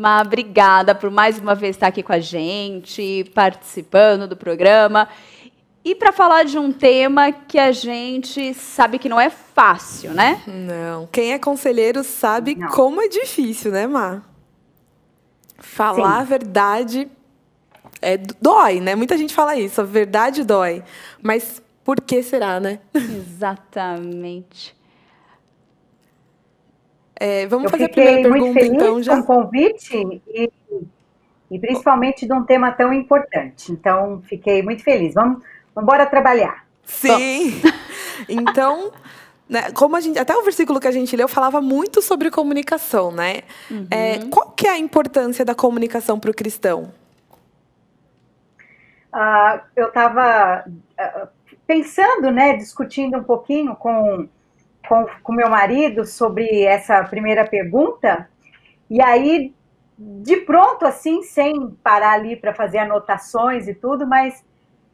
Má, obrigada por mais uma vez estar aqui com a gente, participando do programa. E para falar de um tema que a gente sabe que não é fácil, né? Não. Quem é conselheiro sabe Não. como é difícil, né, Má? Falar a verdade dói, né? Muita gente fala isso, a verdade dói. Mas por que será, né? Exatamente. Vamos Eu fazer a primeira fiquei muito pergunta, feliz então, com já? o convite e principalmente de um tema tão importante. Então, fiquei muito feliz. Vamos embora trabalhar. Sim! Então, né, como até o versículo que a gente leu falava muito sobre comunicação, né? Qual que é a importância da comunicação para o cristão? Eu estava pensando, né, discutindo um pouquinho com meu marido sobre essa primeira pergunta, e aí, de pronto, assim, sem parar ali para fazer anotações e tudo, mas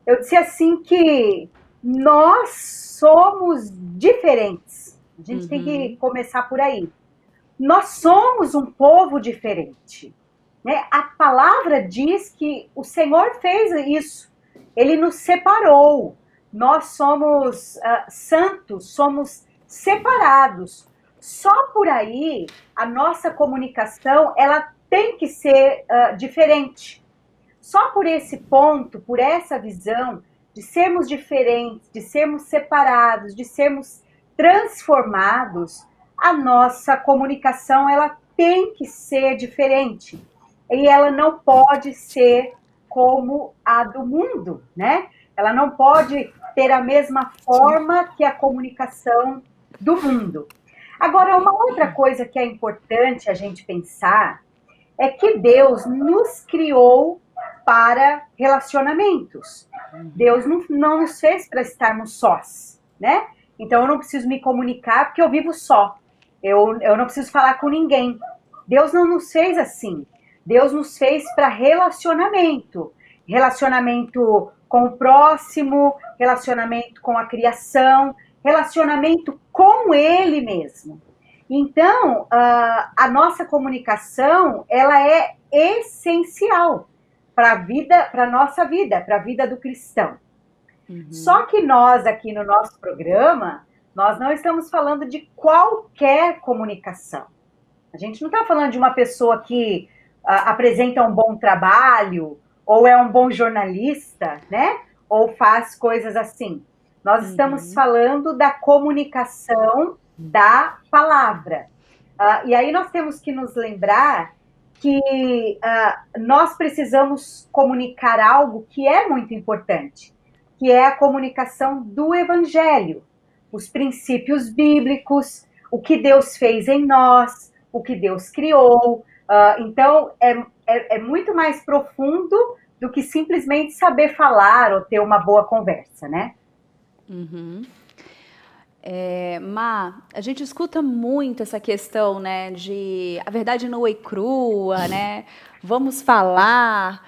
eu disse assim que nós somos diferentes. A gente tem que começar por aí. Nós somos um povo diferente, né? A palavra diz que o Senhor fez isso. Ele nos separou. Nós somos santos, somos separados. Só por aí a nossa comunicação ela tem que ser diferente. Só por esse ponto, por essa visão de sermos diferentes, de sermos separados, de sermos transformados, a nossa comunicação ela tem que ser diferente. E ela não pode ser como a do mundo, né? Ela não pode ter a mesma forma que a comunicação do mundo. Agora, uma outra coisa que é importante a gente pensar é que Deus nos criou para relacionamentos. Deus não nos fez para estarmos sós, né? Então eu não preciso me comunicar porque eu vivo só. Eu não preciso falar com ninguém. Deus não nos fez assim. Deus nos fez para relacionamento. Relacionamento com o próximo, relacionamento com a criação, relacionamento com Ele mesmo. Então, a nossa comunicação, ela é essencial para a nossa vida, para a vida do cristão. Só que nós, aqui no nosso programa, nós não estamos falando de qualquer comunicação. A gente não está falando de uma pessoa que apresenta um bom trabalho, ou é um bom jornalista, né? Ou faz coisas assim. Nós estamos falando da comunicação da palavra. E aí nós temos que nos lembrar que nós precisamos comunicar algo que é muito importante, que é a comunicação do Evangelho, os princípios bíblicos, o que Deus fez em nós, o que Deus criou. Então, é muito mais profundo do que simplesmente saber falar ou ter uma boa conversa, né? Má, a gente escuta muito essa questão, né, de a verdade nua e crua, né? Vamos falar,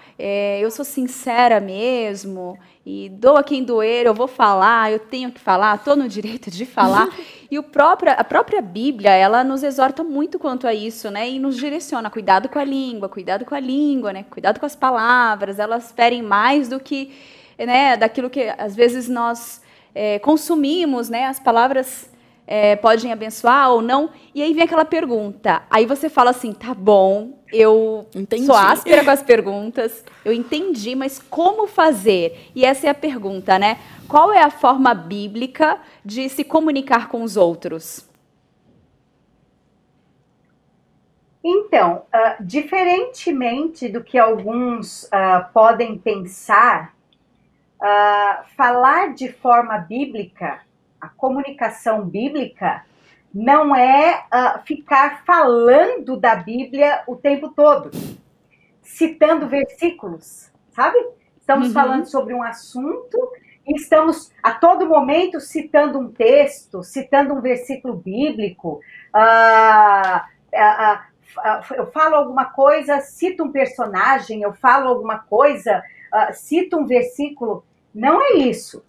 eu sou sincera mesmo, e doa quem doer, eu vou falar, eu tenho que falar, estou no direito de falar. E a própria Bíblia, ela nos exorta muito quanto a isso, né? E nos direciona, cuidado com a língua, né? Cuidado com as palavras, elas ferem mais do que, né, daquilo que às vezes nós consumimos, né? As palavras podem abençoar ou não. E aí vem aquela pergunta. Aí você fala assim, tá bom, eu sou áspera com as perguntas, eu entendi, mas como fazer? E essa é a pergunta, né? Qual é a forma bíblica de se comunicar com os outros? Então, diferentemente do que alguns podem pensar, falar de forma bíblica, a comunicação bíblica, não é ficar falando da Bíblia o tempo todo, citando versículos, sabe? Estamos falando sobre um assunto e estamos a todo momento citando um texto, citando um versículo bíblico. Eu falo alguma coisa, cito um personagem, eu falo alguma coisa, cito um versículo. Não é isso.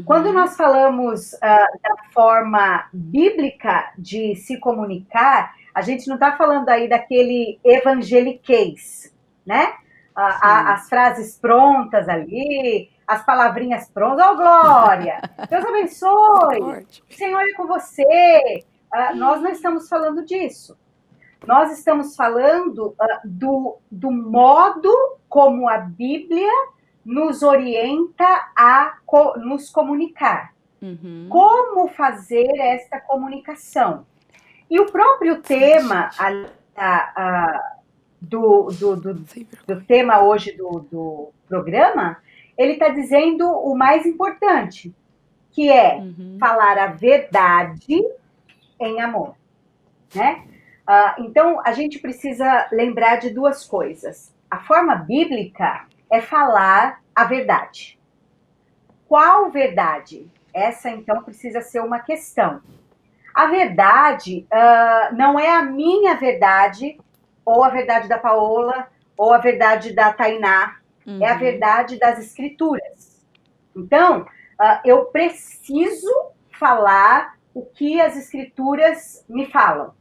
Quando nós falamos da forma bíblica de se comunicar, A gente não está falando aí daquele evangeliquez, né? As frases prontas ali, as palavrinhas prontas. Oh, Glória! Deus abençoe! O Senhor é com você! Nós não estamos falando disso. Nós estamos falando do modo como a Bíblia nos orienta a nos comunicar. Uhum. Como fazer esta comunicação? E o próprio tema do tema hoje do programa, ele está dizendo o mais importante, que é falar a verdade em amor, né? Então, a gente precisa lembrar de duas coisas. A forma bíblica é falar a verdade. Qual verdade? Essa, então, precisa ser uma questão. A verdade não é a minha verdade, ou a verdade da Paola, ou a verdade da Tainá. É a verdade das Escrituras. Então, eu preciso falar o que as Escrituras me falam.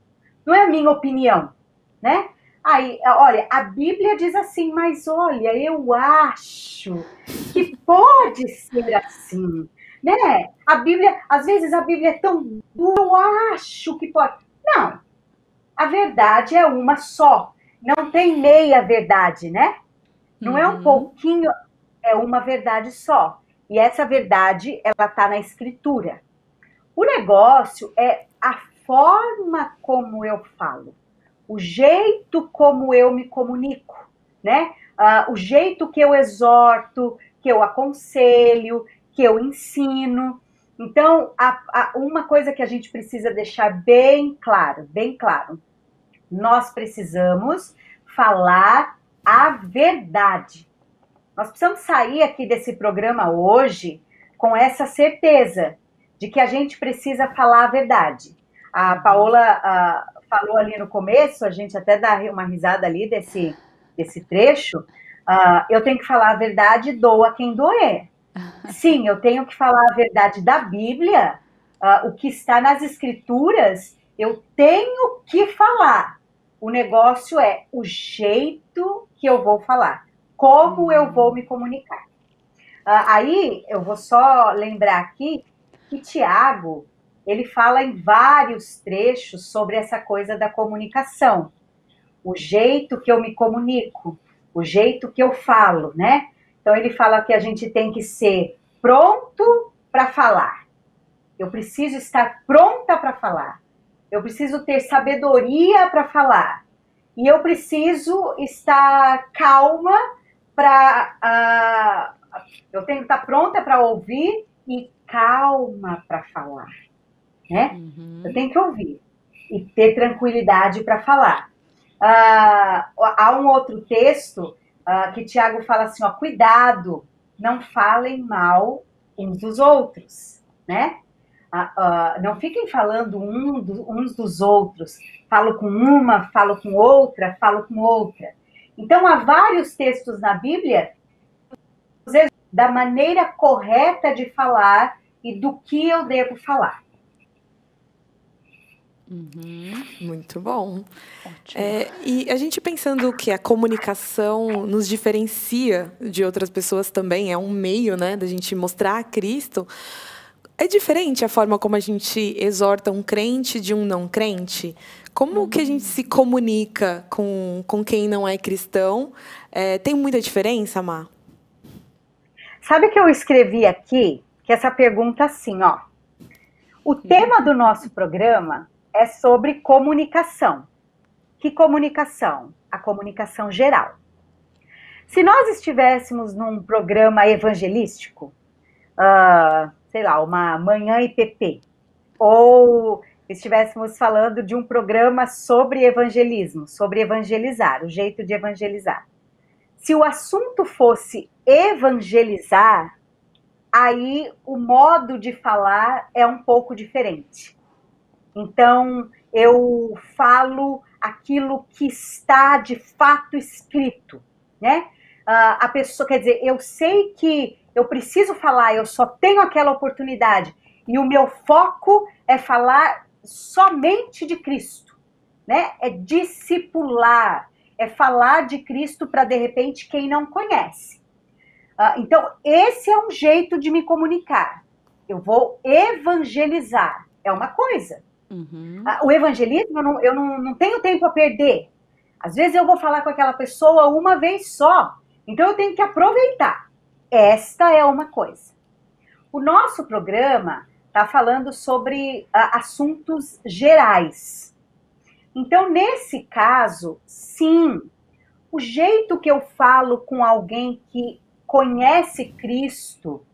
Não é a minha opinião, né? Aí, olha, a Bíblia diz assim, mas olha, eu acho que pode ser assim, né? A Bíblia, às vezes a Bíblia é tão boa, eu acho que pode. Não, a verdade é uma só. Não tem meia verdade, né? Não é um pouquinho, é uma verdade só. E essa verdade, ela está na Escritura. O negócio é a forma como eu falo, o jeito como eu me comunico, né? O jeito que eu exorto, que eu aconselho, que eu ensino. Então, uma coisa que a gente precisa deixar bem claro, nós precisamos falar a verdade. Nós precisamos sair aqui desse programa hoje com essa certeza de que a gente precisa falar a verdade. A Paola falou ali no começo, a gente até dá uma risada ali desse trecho, eu tenho que falar a verdade, doa quem doer. Sim, eu tenho que falar a verdade da Bíblia, o que está nas Escrituras, eu tenho que falar. O negócio é o jeito que eu vou falar, como eu vou me comunicar. Aí, eu vou só lembrar aqui que Tiago, ele fala em vários trechos sobre essa coisa da comunicação. O jeito que eu me comunico, o jeito que eu falo, né? Então, ele fala que a gente tem que ser pronto para falar. Eu preciso estar pronta para falar. Eu preciso ter sabedoria para falar. E eu preciso estar calma para... eu tenho que estar pronta para ouvir e calma para falar, né? Eu tenho que ouvir e ter tranquilidade para falar. Há um outro texto que Tiago fala assim, ó, cuidado, não falem mal uns dos outros, né? Não fiquem falando uns dos outros. Falo com uma, falo com outra, falo com outra. Então, há vários textos na Bíblia da maneira correta de falar e do que eu devo falar. Muito bom. E a gente pensando que a comunicação nos diferencia de outras pessoas também, é um meio, né, da gente mostrar a Cristo. É diferente a forma como a gente exorta um crente de um não crente? Como que a gente se comunica com quem não é cristão? Tem muita diferença, Má? Sabe que eu escrevi aqui, que essa pergunta assim, ó. O tema do nosso programa é sobre comunicação. Que comunicação? A comunicação geral. Se nós estivéssemos num programa evangelístico, sei lá, uma Manhã IPP, ou estivéssemos falando de um programa sobre evangelismo, sobre evangelizar, o jeito de evangelizar. Se o assunto fosse evangelizar, aí o modo de falar é um pouco diferente. Então, eu falo aquilo que está de fato escrito, né? A pessoa, quer dizer, eu sei que eu preciso falar, eu só tenho aquela oportunidade, e o meu foco é falar somente de Cristo. né? É discipular, é falar de Cristo para, de repente, quem não conhece. Então, esse é um jeito de me comunicar. Eu vou evangelizar, é uma coisa. O evangelismo, eu não tenho tempo a perder. Às vezes eu vou falar com aquela pessoa uma vez só, então eu tenho que aproveitar. Esta é uma coisa. O nosso programa está falando sobre assuntos gerais. Então, nesse caso, sim, o jeito que eu falo com alguém que conhece Cristo,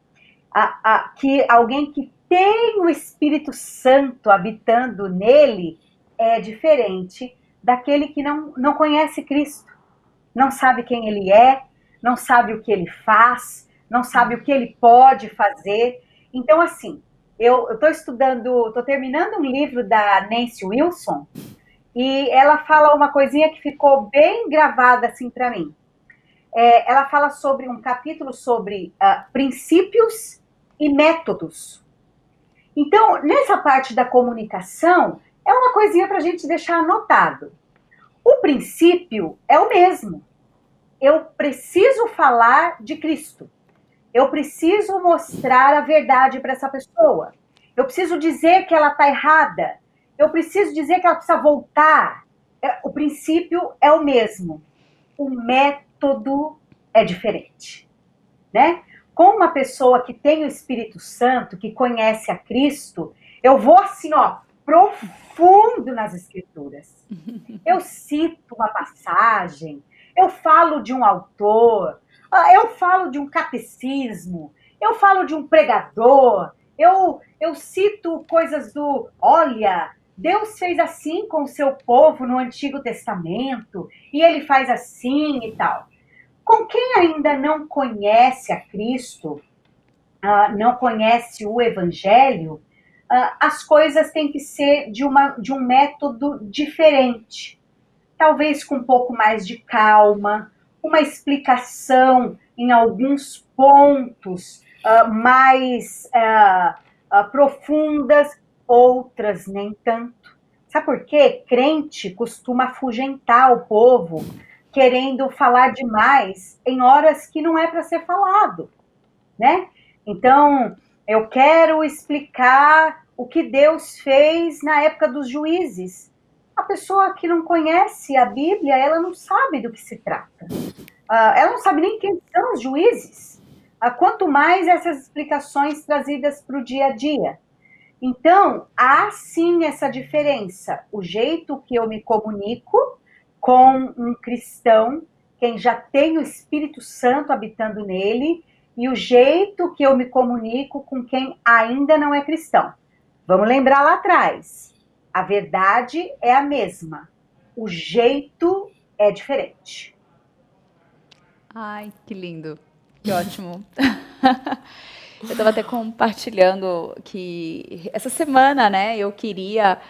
que alguém que tem o Espírito Santo habitando nele, é diferente daquele que não conhece Cristo, não sabe quem ele é, não sabe o que ele faz, não sabe o que ele pode fazer. Então, assim, eu estou terminando um livro da Nancy Wilson, e ela fala uma coisinha que ficou bem gravada assim para mim. Ela fala sobre um capítulo sobre princípios e métodos. Então, nessa parte da comunicação, é uma coisinha para a gente deixar anotado. O princípio é o mesmo. Eu preciso falar de Cristo. Eu preciso mostrar a verdade para essa pessoa. Eu preciso dizer que ela está errada. Eu preciso dizer que ela precisa voltar. O princípio é o mesmo. O método é diferente, né? Com uma pessoa que tem o Espírito Santo, que conhece a Cristo, eu vou assim, ó, profundo nas Escrituras. Eu cito uma passagem, eu falo de um autor, eu falo de um catecismo, eu falo de um pregador, eu cito coisas olha, Deus fez assim com o seu povo no Antigo Testamento, e ele faz assim e tal. Com quem ainda não conhece a Cristo, não conhece o Evangelho, as coisas têm que ser de um método diferente. Talvez com um pouco mais de calma, uma explicação em alguns pontos mais profundas, outras nem tanto. Sabe por quê? Crente costuma afugentar o povo, querendo falar demais em horas que não é para ser falado, né? Então, eu quero explicar o que Deus fez na época dos juízes. A pessoa que não conhece a Bíblia, ela não sabe do que se trata. Ela não sabe nem quem são os juízes. Quanto mais essas explicações trazidas para o dia a dia. Então, há sim essa diferença. O jeito que eu me comunico com um cristão, quem já tem o Espírito Santo habitando nele, e o jeito que eu me comunico com quem ainda não é cristão. Vamos lembrar lá atrás. A verdade é a mesma. O jeito é diferente. Ai, que lindo. Que ótimo. Eu estava até compartilhando que essa semana, né, eu queria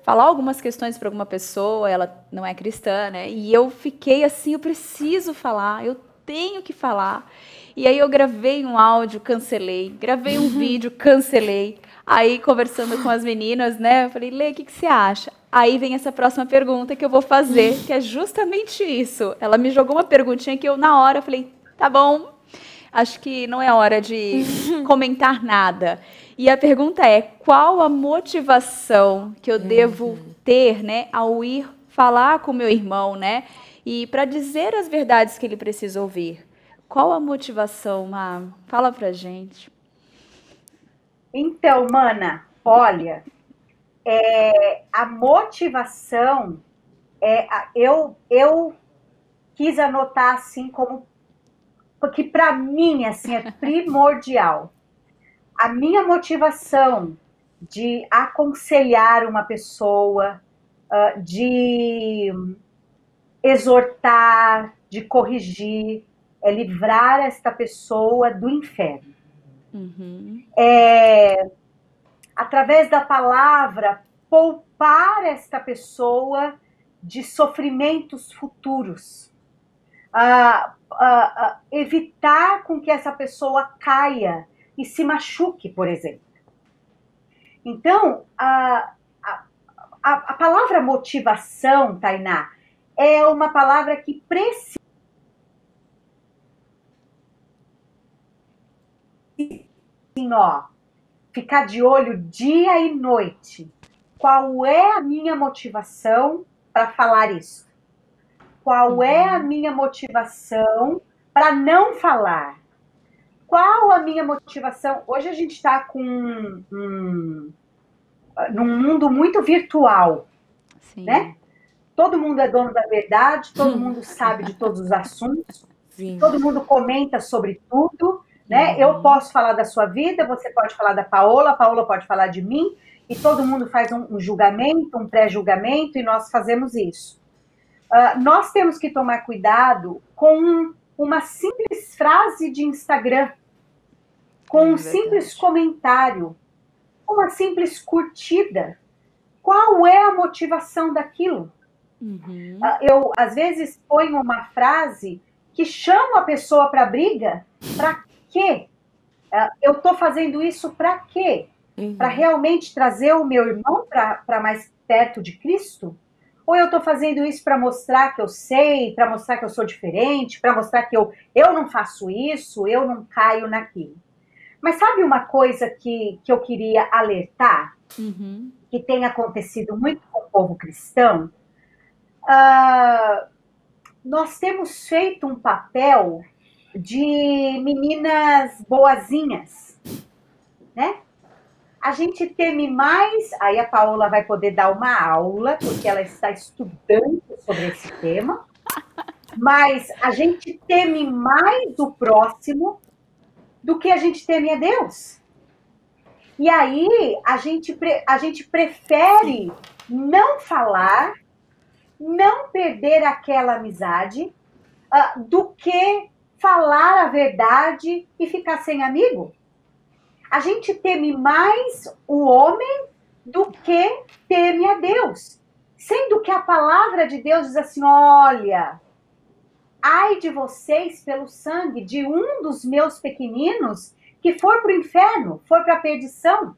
falar algumas questões para alguma pessoa, ela não é cristã, né, e eu fiquei assim, eu preciso falar, eu tenho que falar. E aí eu gravei um áudio, cancelei, gravei um vídeo, cancelei. Aí, conversando com as meninas, né, eu falei, Lê, o que você acha? Aí vem essa próxima pergunta que eu vou fazer, que é justamente isso. Ela me jogou uma perguntinha que eu, na hora, falei, tá bom, acho que não é hora de comentar nada. E a pergunta é, qual a motivação que eu devo ter, né, ao ir falar com meu irmão, né, e para dizer as verdades que ele precisa ouvir? Qual a motivação, Má? Fala pra gente. Então, mana, olha, a motivação, eu quis anotar assim como, porque para mim assim, é primordial. A minha motivação de aconselhar uma pessoa, de exortar, de corrigir, é livrar esta pessoa do inferno. Através da palavra, poupar esta pessoa de sofrimentos futuros. Evitar com que essa pessoa caia e se machuque, por exemplo. Então, a palavra motivação, Tainá, é uma palavra que precisa, assim, ó, ficar de olho dia e noite. Qual é a minha motivação para falar isso? Qual é a minha motivação para não falar? Qual a minha motivação? Hoje a gente está num mundo muito virtual, Sim. né? Todo mundo é dono da verdade, todo mundo sabe de todos os assuntos, Sim. todo mundo comenta sobre tudo, né? Eu posso falar da sua vida, você pode falar da Paola, a Paola pode falar de mim, e todo mundo faz um julgamento, um pré-julgamento, e nós fazemos isso. Nós temos que tomar cuidado com uma simples frase de Instagram, com um simples comentário, uma simples curtida. Qual é a motivação daquilo? Eu, às vezes, ponho uma frase que chama a pessoa para briga. Para quê? Eu estou fazendo isso para quê? Para realmente trazer o meu irmão para mais perto de Cristo? Ou eu estou fazendo isso para mostrar que eu sei, para mostrar que eu sou diferente, para mostrar que eu não faço isso, eu não caio naquilo? Mas sabe uma coisa que eu queria alertar? Que tem acontecido muito com o povo cristão? Nós temos feito um papel de meninas boazinhas, né? A gente teme mais, aí a Paola vai poder dar uma aula, porque ela está estudando sobre esse tema, mas a gente teme mais o próximo do que a gente teme a Deus. E aí a gente prefere não falar, não perder aquela amizade, do que falar a verdade e ficar sem amigo. A gente teme mais o homem do que teme a Deus. Sendo que a palavra de Deus diz assim, olha, ai de vocês pelo sangue de um dos meus pequeninos que for para o inferno, for para a perdição.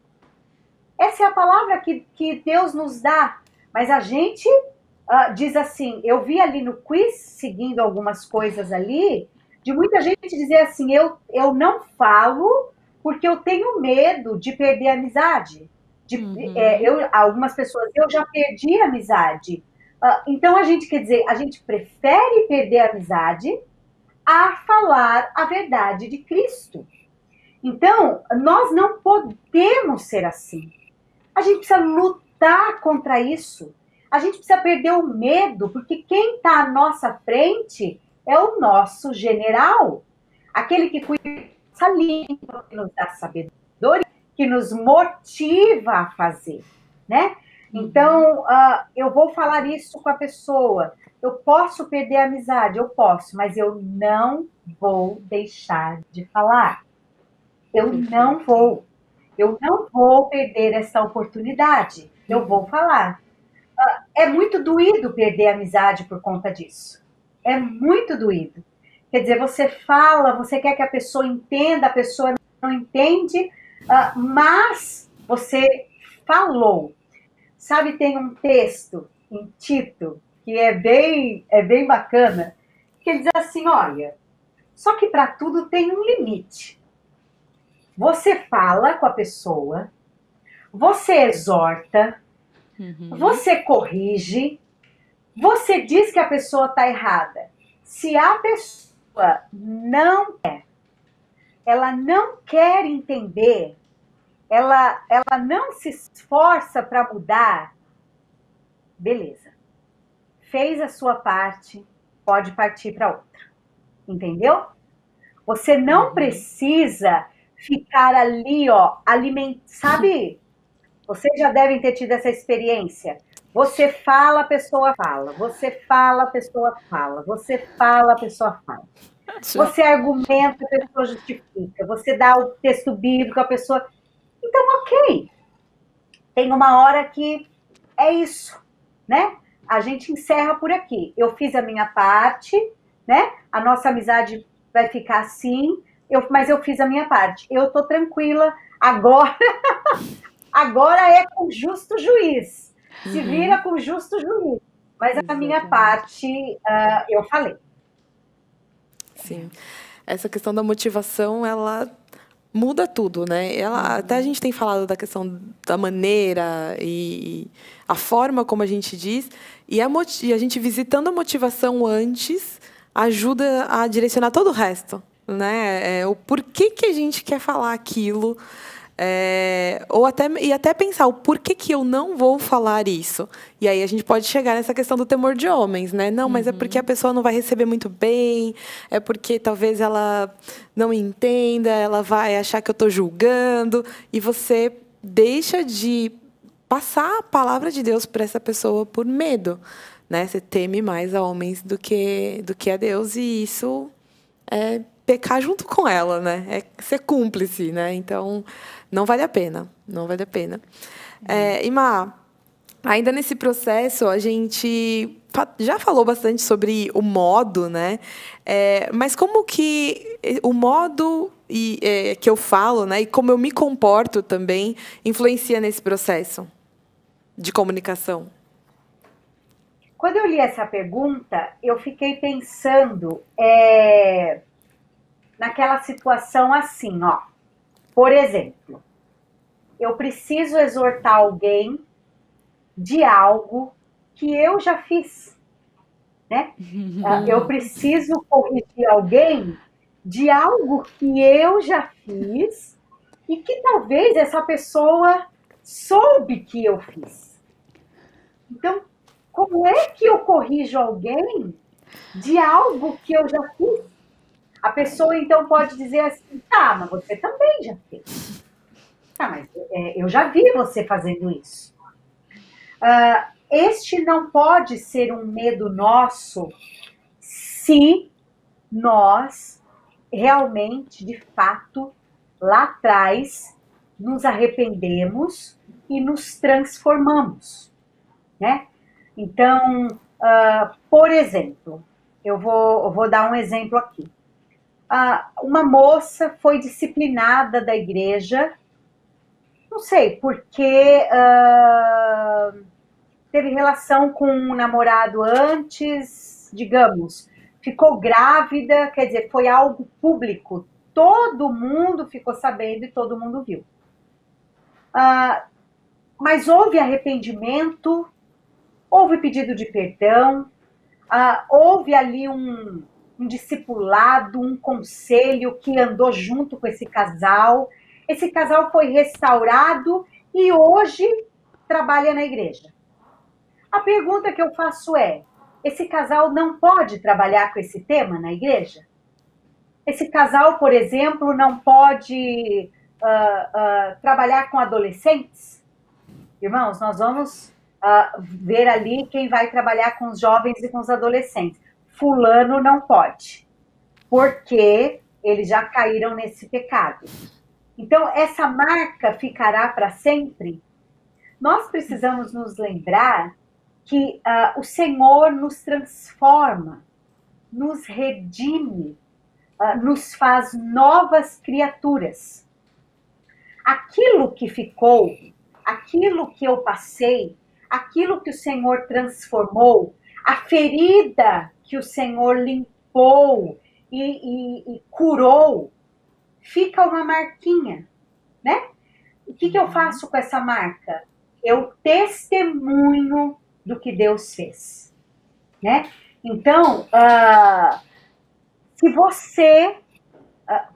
Essa é a palavra que Deus nos dá. Mas a gente diz assim, eu vi ali no quiz, seguindo algumas coisas ali, de muita gente dizer assim, eu não falo porque eu tenho medo de perder a amizade. Algumas pessoas, eu já perdi a amizade. Então, a gente quer dizer, a gente prefere perder a amizade a falar a verdade de Cristo. Então, nós não podemos ser assim. A gente precisa lutar contra isso. A gente precisa perder o medo, porque quem está à nossa frente é o nosso general. Aquele que cuida da nossa língua, que nos dá sabedoria, que nos motiva a fazer, né? Então, eu vou falar isso com a pessoa. Eu posso perder a amizade? Eu posso, mas eu não vou deixar de falar. Eu não vou. Eu não vou perder essa oportunidade. Eu vou falar. É muito doído perder a amizade por conta disso. É muito doído. Quer dizer, você fala, você quer que a pessoa entenda, a pessoa não entende, mas você falou. Sabe, tem um texto em Tito que é bem bacana, que ele diz assim, olha, só que para tudo tem um limite. Você fala com a pessoa, você exorta, você corrige, você diz que a pessoa está errada. Se a pessoa ela não quer entender, ela não se esforça para mudar, beleza. Fez a sua parte, pode partir para outra. Entendeu? Você não precisa ficar ali, ó, sabe? Vocês já devem ter tido essa experiência. Você fala, a pessoa fala. Você fala, a pessoa fala. Você fala, a pessoa fala. Você argumenta, a pessoa justifica. Você dá o texto bíblico, a pessoa... Então, ok. Tem uma hora que é isso, né? A gente encerra por aqui. Eu fiz a minha parte, né? A nossa amizade vai ficar assim, mas eu fiz a minha parte. Eu tô tranquila. Agora é com justo juiz. se vira com justo juízo. Mas a minha parte, eu falei. Sim. Essa questão da motivação, ela muda tudo, né? Até a gente tem falado da questão da maneira e a forma como a gente diz, e a gente visitando a motivação antes ajuda a direcionar todo o resto, né? O porquê que a gente quer falar aquilo, e até pensar o porquê que eu não vou falar isso. E aí a gente pode chegar nessa questão do temor de homens, né? Não, mas é porque a pessoa não vai receber muito bem, é porque talvez ela não entenda, ela vai achar que eu estou julgando, e você deixa de passar a palavra de Deus para essa pessoa por medo, né? Você teme mais a homens do que a Deus, e isso é pecar junto com ela, né? É ser cúmplice, né? Então, não vale a pena. Não vale a pena. Imá, ainda nesse processo, a gente já falou bastante sobre o modo, né? Mas como que o modo que eu falo, né? E como eu me comporto também influencia nesse processo de comunicação? Quando eu li essa pergunta, eu fiquei pensando naquela situação assim, ó. Por exemplo, eu preciso exortar alguém de algo que eu já fiz, né? Eu preciso corrigir alguém de algo que eu já fiz e que talvez essa pessoa soube que eu fiz. Então, como é que eu corrijo alguém de algo que eu já fiz? A pessoa, então, pode dizer assim, tá, mas você também já fez. Tá, mas eu já vi você fazendo isso. Este não pode ser um medo nosso se nós realmente, de fato, lá atrás, nos arrependemos e nos transformamos, né? Então, por exemplo, eu vou dar um exemplo aqui. Uma moça foi disciplinada da igreja, não sei, porque teve relação com um namorado antes, digamos, ficou grávida, quer dizer, foi algo público, todo mundo ficou sabendo e todo mundo viu. Mas houve arrependimento, houve pedido de perdão, houve ali um discipulado, um conselho que andou junto com esse casal. Esse casal foi restaurado e hoje trabalha na igreja. A pergunta que eu faço é, esse casal não pode trabalhar com esse tema na igreja? Esse casal, por exemplo, não pode trabalhar com adolescentes? Irmãos, nós vamos ver ali quem vai trabalhar com os jovens e com os adolescentes. Fulano não pode, porque eles já caíram nesse pecado. Então, essa marca ficará para sempre? Nós precisamos nos lembrar que o Senhor nos transforma, nos redime, nos faz novas criaturas. Aquilo que ficou, aquilo que eu passei, aquilo que o Senhor transformou, a ferida que o Senhor limpou e curou, fica uma marquinha, né? O que eu faço com essa marca? Eu testemunho do que Deus fez, né? Então, se você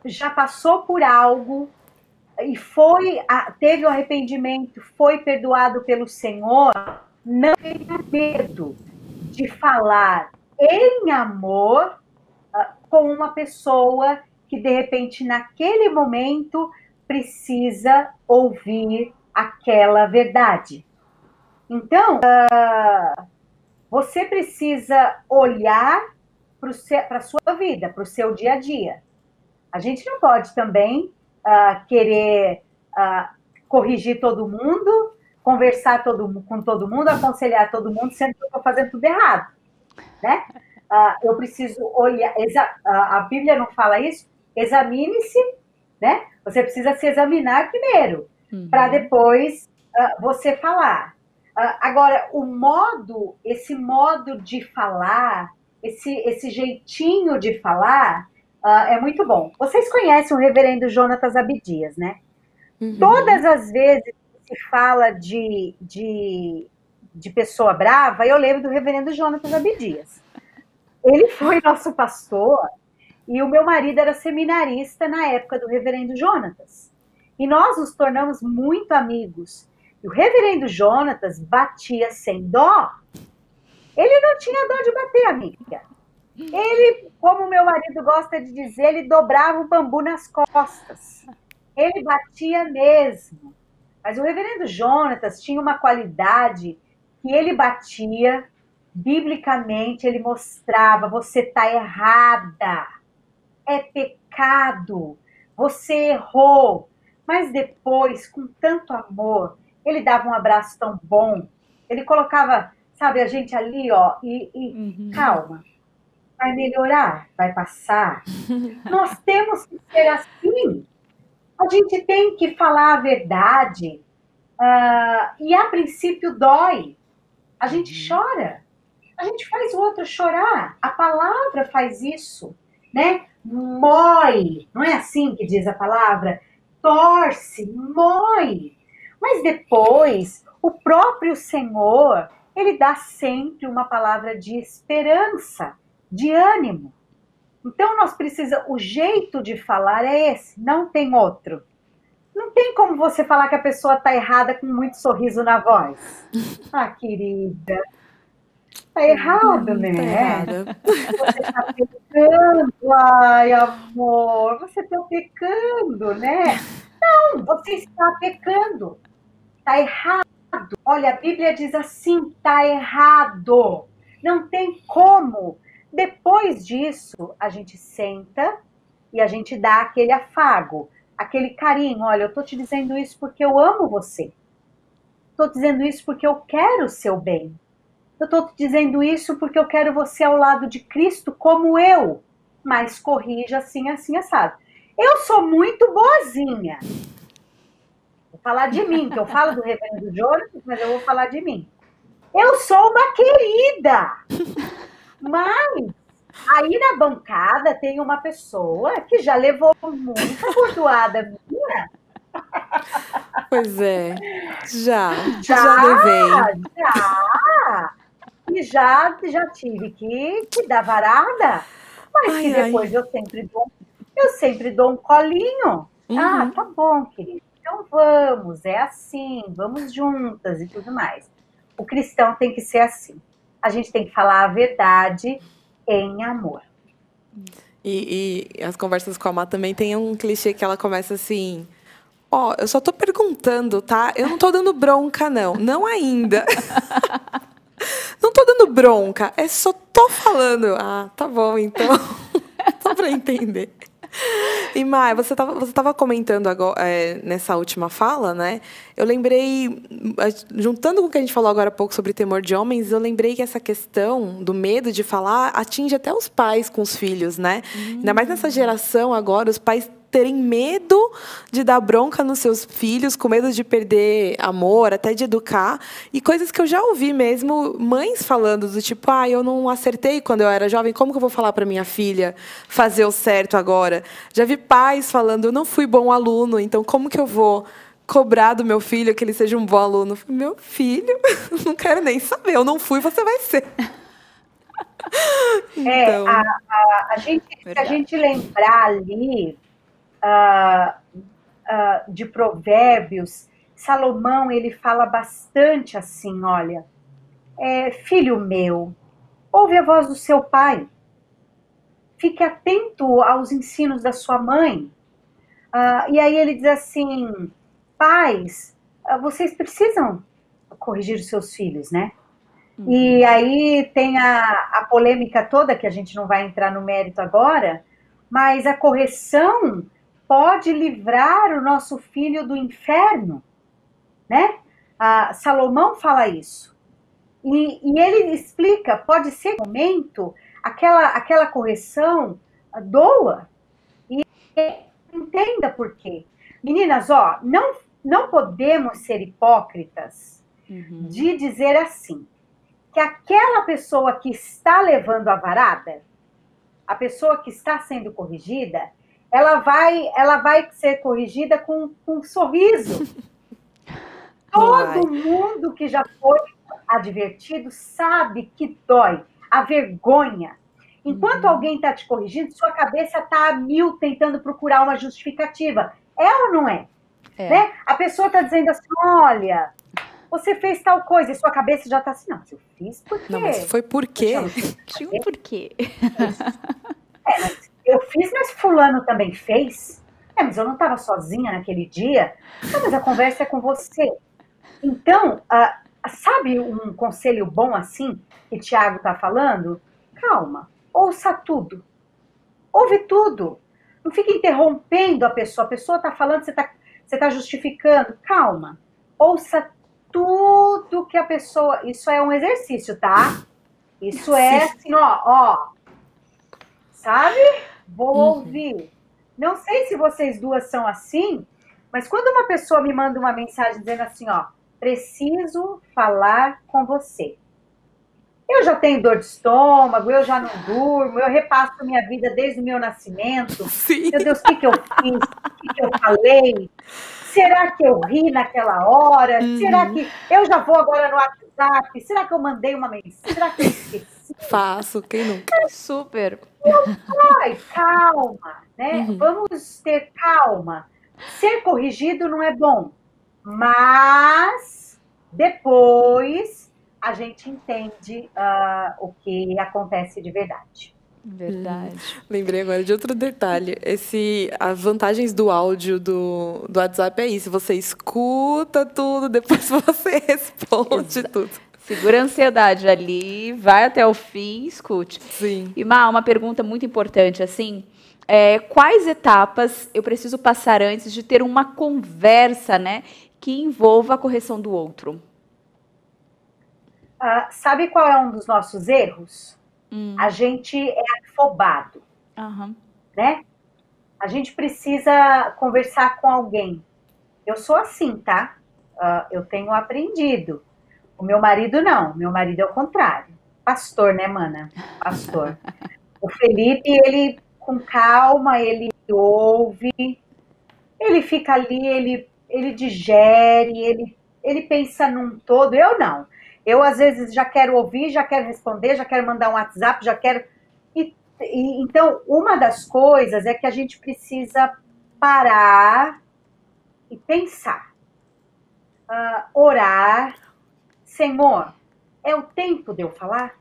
já passou por algo e teve o arrependimento, foi perdoado pelo Senhor, não tenha medo de falar em amor com uma pessoa que, de repente, naquele momento, precisa ouvir aquela verdade. Então, você precisa olhar para a sua vida, para o seu dia a dia. A gente não pode também querer corrigir todo mundo, conversar com todo mundo, aconselhar todo mundo, sendo que eu estou fazendo tudo errado, né? Eu preciso olhar, a Bíblia não fala isso? Examine-se, né? Você precisa se examinar primeiro, para depois você falar. Agora, esse modo de falar, esse jeitinho de falar, é muito bom. Vocês conhecem o reverendo Jonatas Abdias, né? Uhum. Todas as vezes que se fala de pessoa brava, eu lembro do reverendo Jonatas Abdias. Ele foi nosso pastor e o meu marido era seminarista na época do reverendo Jonatas. E nós nos tornamos muito amigos. E o reverendo Jonatas batia sem dó. Ele não tinha dó de bater, amiga. Ele, como o meu marido gosta de dizer, ele dobrava o bambu nas costas. Ele batia mesmo. Mas o reverendo Jonatas tinha uma qualidade que ele batia, biblicamente, ele mostrava, você está errada, é pecado, você errou. Mas depois, com tanto amor, ele dava um abraço tão bom, ele colocava, sabe, a gente ali, ó, e calma, vai melhorar, vai passar. Nós temos que ser assim. A gente tem que falar a verdade. E a princípio dói. A gente chora. A gente faz o outro chorar. A palavra faz isso, né? Mói. Não é assim que diz a palavra? Torce, mói. Mas depois, o próprio Senhor, ele dá sempre uma palavra de esperança, de ânimo. Então, nós precisamos... O jeito de falar é esse, não tem outro. Não tem como você falar que a pessoa está errada com muito sorriso na voz. Ah, querida, está errado, né? Tá errada. Você está pecando, ai, amor, você está pecando, né? Não, você está pecando. Está errado. Olha, a Bíblia diz assim, está errado. Não tem como. Depois disso, a gente senta e a gente dá aquele afago, aquele carinho. Olha, eu estou te dizendo isso porque eu amo você. Estou dizendo isso porque eu quero o seu bem. Eu estou te dizendo isso porque eu quero você ao lado de Cristo como eu. Mas corrija assim, assim, assado. Eu sou muito boazinha. Vou falar de mim, que eu falo do reverendo Jonatas, mas eu vou falar de mim. Eu sou uma querida. Mas aí na bancada tem uma pessoa que já levou muita bordoada minha. Pois é, já levei. E já tive que dar varada, mas que depois eu sempre dou um colinho. Ah, tá bom, querido. Então vamos, é assim, vamos juntas e tudo mais. O cristão tem que ser assim. A gente tem que falar a verdade em amor. E as conversas com a Má também tem um clichê que ela começa assim... Ó, eu só tô perguntando, tá? Eu não tô dando bronca, não. Não ainda. Não tô dando bronca. É só tô falando. Ah, tá bom, então. Só pra entender. E, Má, você tava comentando agora, nessa última fala, né? Eu lembrei, juntando com o que a gente falou agora há pouco sobre temor de homens, eu lembrei que essa questão do medo de falar atinge até os pais com os filhos, né? Ainda mais nessa geração agora, os pais terem medo de dar bronca nos seus filhos, com medo de perder amor, até de educar. E coisas que eu já ouvi mesmo, mães falando do tipo, eu não acertei quando eu era jovem, como que eu vou falar para minha filha fazer o certo agora? Já vi pais falando, eu não fui bom aluno, então como que eu vou cobrar do meu filho que ele seja um bom aluno? Meu filho, não quero nem saber, eu não fui, você vai ser. Então... se a gente lembrar ali de Provérbios, Salomão, ele fala bastante assim, olha, filho meu, ouve a voz do seu pai, fique atento aos ensinos da sua mãe. E aí ele diz assim, pais, vocês precisam corrigir os seus filhos, né? E aí tem a polêmica toda, que a gente não vai entrar no mérito agora, mas a correção pode livrar o nosso filho do inferno, né? Salomão fala isso. E ele explica, pode ser um momento, aquela correção doa. E entenda por quê. Meninas, não podemos ser hipócritas de dizer assim, que aquela pessoa que está levando a varada, a pessoa que está sendo corrigida, ela vai ser corrigida com um sorriso. Todo mundo que já foi advertido sabe que dói, a vergonha. Enquanto alguém está te corrigindo, sua cabeça está a mil tentando procurar uma justificativa. É ou não é? Né? A pessoa está dizendo assim, olha, você fez tal coisa, e sua cabeça já está assim, não, eu fiz por quê? Não, mas foi por quê? Tinha um porquê. Mas eu fiz, mas fulano também fez. Mas eu não estava sozinha naquele dia. Não, mas a conversa é com você. Então, sabe um conselho bom assim, que o Tiago está falando? Calma, ouça tudo. Ouve tudo. Não fique interrompendo a pessoa está falando, você tá justificando. Calma, ouça tudo que a pessoa... Isso é um exercício, tá? Isso é assim, ó. Sabe? Vou ouvir. Não sei se vocês duas são assim, mas quando uma pessoa me manda uma mensagem dizendo assim, ó, preciso falar com você. Eu já tenho dor de estômago, eu já não durmo, eu repasso minha vida desde o meu nascimento. Sim. Meu Deus, o que eu fiz? O que eu falei? Será que eu ri naquela hora? Será que eu já vou agora no WhatsApp? Será que eu mandei uma mensagem? Será que eu esqueci? Faço, quem nunca? Super. Ai, calma, né? Vamos ter calma. Ser corrigido não é bom, mas depois a gente entende o que acontece de verdade. Verdade. Lembrei agora de outro detalhe. As vantagens do áudio do WhatsApp é isso. Você escuta tudo, depois você responde tudo. Segura a ansiedade ali, vai até o fim, escute. Sim. E, uma pergunta muito importante, assim, quais etapas eu preciso passar antes de ter uma conversa, né, que envolva a correção do outro? Sabe qual é um dos nossos erros? A gente é afobado, né? A gente precisa conversar com alguém. Eu sou assim, tá? Eu tenho aprendido. O meu marido não, meu marido é o contrário. Pastor, né, mana? Pastor. O Felipe, ele com calma, ele ouve, ele fica ali, ele digere, ele pensa num todo. Eu não. Eu, às vezes, já quero ouvir, já quero responder, já quero mandar um WhatsApp, já quero... Então, uma das coisas é que a gente precisa parar e pensar. Orar. Senhor, é o tempo de eu falar?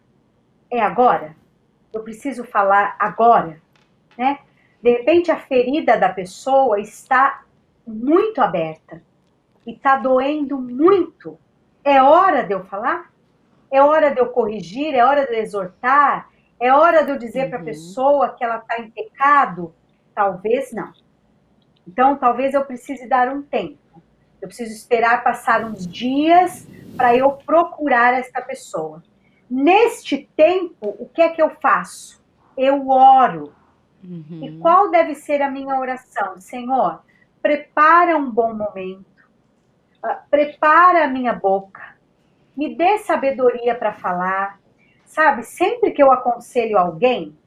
É agora? Eu preciso falar agora? Né? De repente, a ferida da pessoa está muito aberta e está doendo muito. É hora de eu falar? É hora de eu corrigir? É hora de eu exortar? É hora de eu dizer para a pessoa que ela está em pecado? Talvez não. Então, talvez eu precise dar um tempo. Eu preciso esperar passar uns dias para eu procurar esta pessoa. Neste tempo, o que é que eu faço? Eu oro. E qual deve ser a minha oração? Senhor, prepara um bom momento. Prepara a minha boca. Me dê sabedoria para falar. Sabe, sempre que eu aconselho alguém